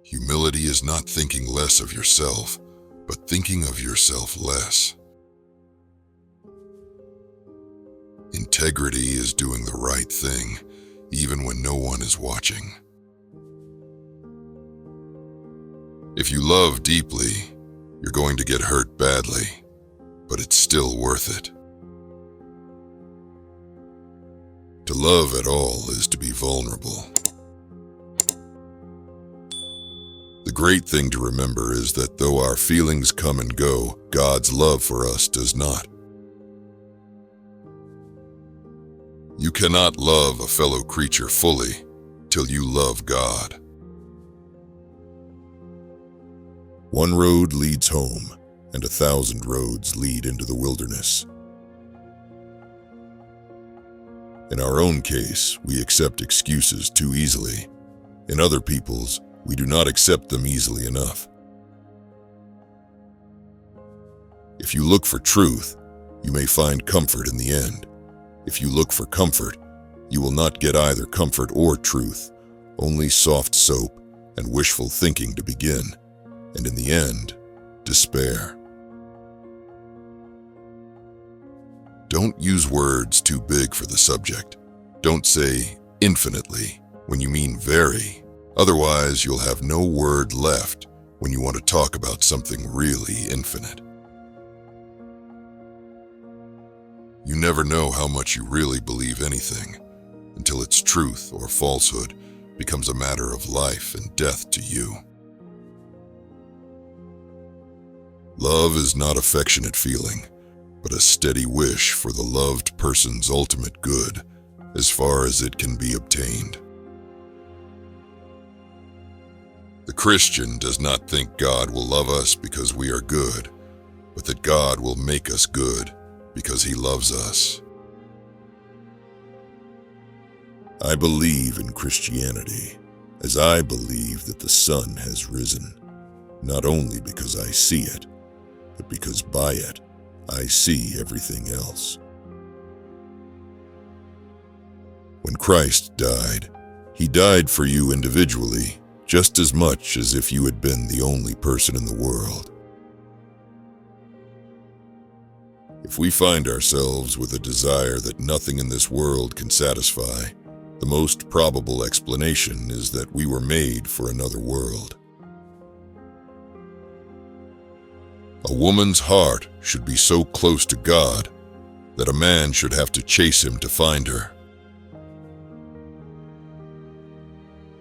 Humility is not thinking less of yourself, but thinking of yourself less. Integrity is doing the right thing, even when no one is watching. If you love deeply, you're going to get hurt badly, but it's still worth it. To love at all is to be vulnerable. The great thing to remember is that though our feelings come and go, God's love for us does not. You cannot love a fellow creature fully till you love God. One road leads home, and 1,000 roads lead into the wilderness. In our own case, we accept excuses too easily. In other people's, we do not accept them easily enough. If you look for truth, you may find comfort in the end. If you look for comfort, you will not get either comfort or truth, only soft soap and wishful thinking to begin, and in the end, despair. Don't use words too big for the subject. Don't say infinitely when you mean very. Otherwise, you'll have no word left when you want to talk about something really infinite. You never know how much you really believe anything until its truth or falsehood becomes a matter of life and death to you. Love is not affectionate feeling, but a steady wish for the loved person's ultimate good as far as it can be obtained. The Christian does not think God will love us because we are good, but that God will make us good because He loves us. I believe in Christianity as I believe that the sun has risen, not only because I see it, but because by it I see everything else. When Christ died, He died for you individually, just as much as if you had been the only person in the world. If we find ourselves with a desire that nothing in this world can satisfy, the most probable explanation is that we were made for another world. A woman's heart should be so close to God that a man should have to chase him to find her.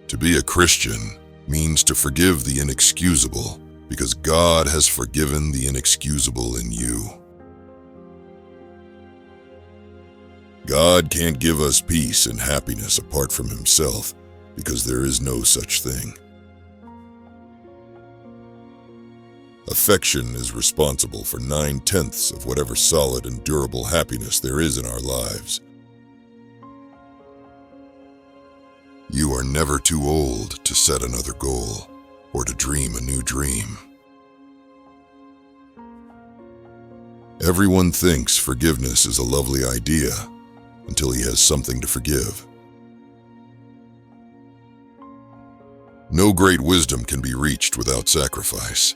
To be a Christian means to forgive the inexcusable because God has forgiven the inexcusable in you. God can't give us peace and happiness apart from Himself because there is no such thing. Affection is responsible for 9/10 of whatever solid and durable happiness there is in our lives. You are never too old to set another goal or to dream a new dream. Everyone thinks forgiveness is a lovely idea until he has something to forgive. No great wisdom can be reached without sacrifice.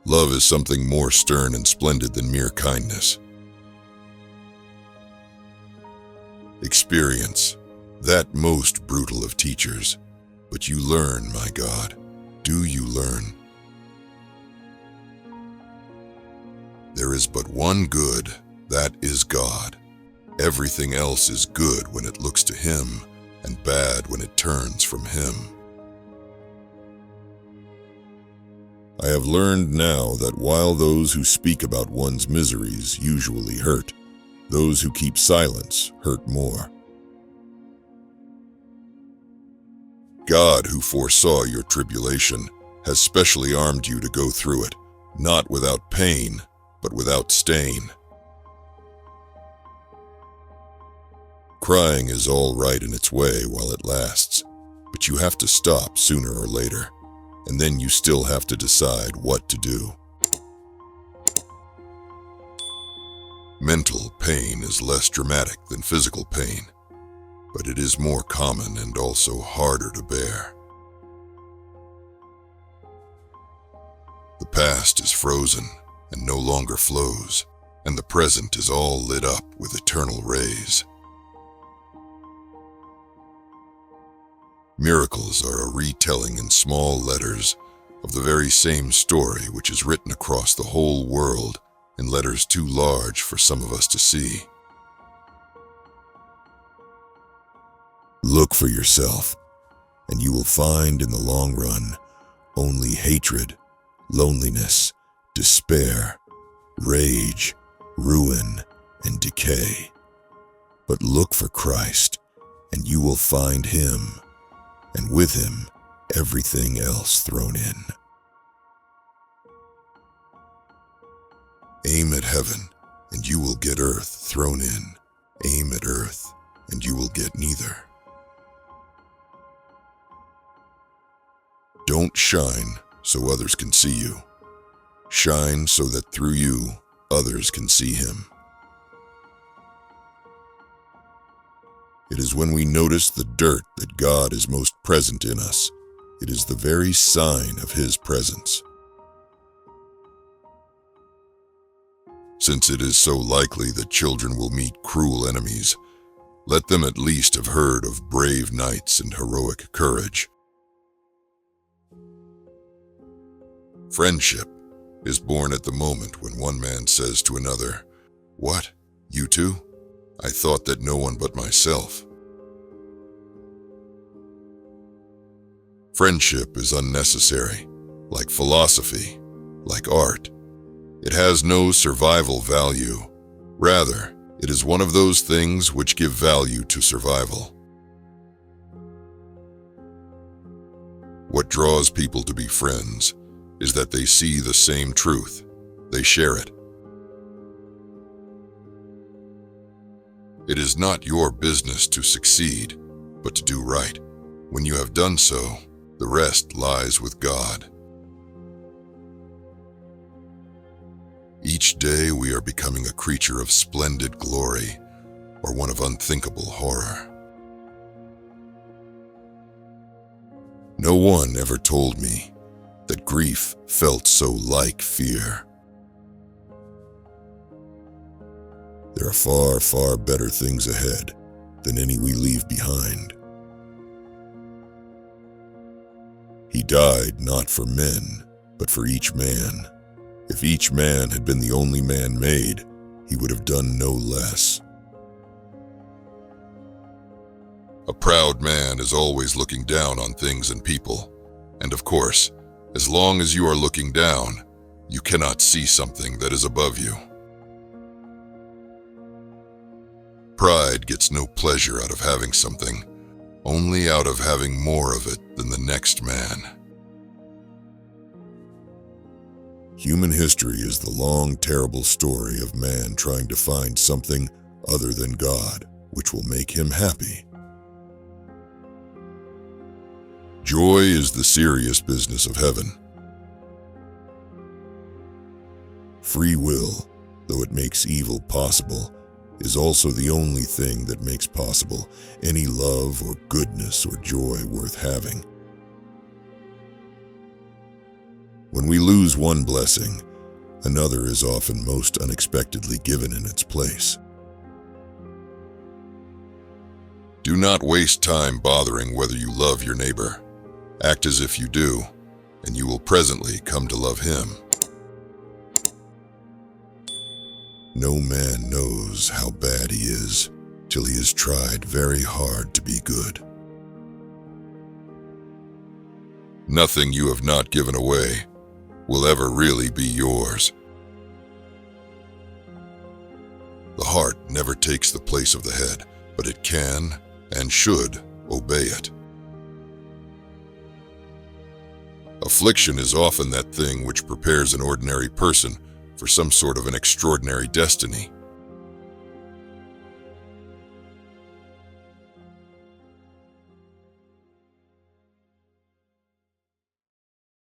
Love is something more stern and splendid than mere kindness. Experience, that most brutal of teachers, but you learn, my God. Do you learn? There is but one good, that is God. Everything else is good when it looks to Him, and bad when it turns from Him. I have learned now that while those who speak about one's miseries usually hurt, those who keep silence hurt more. God, who foresaw your tribulation, has specially armed you to go through it, not without pain, but without stain. Crying is all right in its way while it lasts, but you have to stop sooner or later, and then you still have to decide what to do. Mental pain is less dramatic than physical pain, but it is more common and also harder to bear. The past is frozen and no longer flows, and the present is all lit up with eternal rays. Miracles are a retelling in small letters of the very same story which is written across the whole world in letters too large for some of us to see. Look for yourself, and you will find in the long run only hatred, loneliness, despair, rage, ruin, and decay. But look for Christ, and you will find Him, and with Him, everything else thrown in. Aim at heaven, and you will get earth thrown in. Aim at earth, and you will get neither. Don't shine so others can see you. Shine so that through you, others can see Him. It is when we notice the dirt that God is most present in us. It is the very sign of His presence. Since it is so likely that children will meet cruel enemies, let them at least have heard of brave knights and heroic courage. Friendship is born at the moment when one man says to another, "What, you too? I thought that no one but myself." Friendship is unnecessary, like philosophy, like art. It has no survival value. Rather, it is one of those things which give value to survival. What draws people to be friends is that they see the same truth. They share it. It is not your business to succeed, but to do right. When you have done so, the rest lies with God. Each day we are becoming a creature of splendid glory or one of unthinkable horror. No one ever told me that grief felt so like fear. There are far, far better things ahead than any we leave behind. He died not for men, but for each man. If each man had been the only man made, he would have done no less. A proud man is always looking down on things and people, and of course, as long as you are looking down, you cannot see something that is above you. Pride gets no pleasure out of having something, only out of having more of it than the next man. Human history is the long, terrible story of man trying to find something other than God, which will make him happy. Joy is the serious business of heaven. Free will, though it makes evil possible, is also the only thing that makes possible any love or goodness or joy worth having. When we lose one blessing, another is often most unexpectedly given in its place. Do not waste time bothering whether you love your neighbor. Act as if you do, and you will presently come to love him. No man knows how bad he is till he has tried very hard to be good. Nothing you have not given away will ever really be yours. The heart never takes the place of the head, but it can and should obey it. Affliction is often that thing which prepares an ordinary person for some sort of an extraordinary destiny.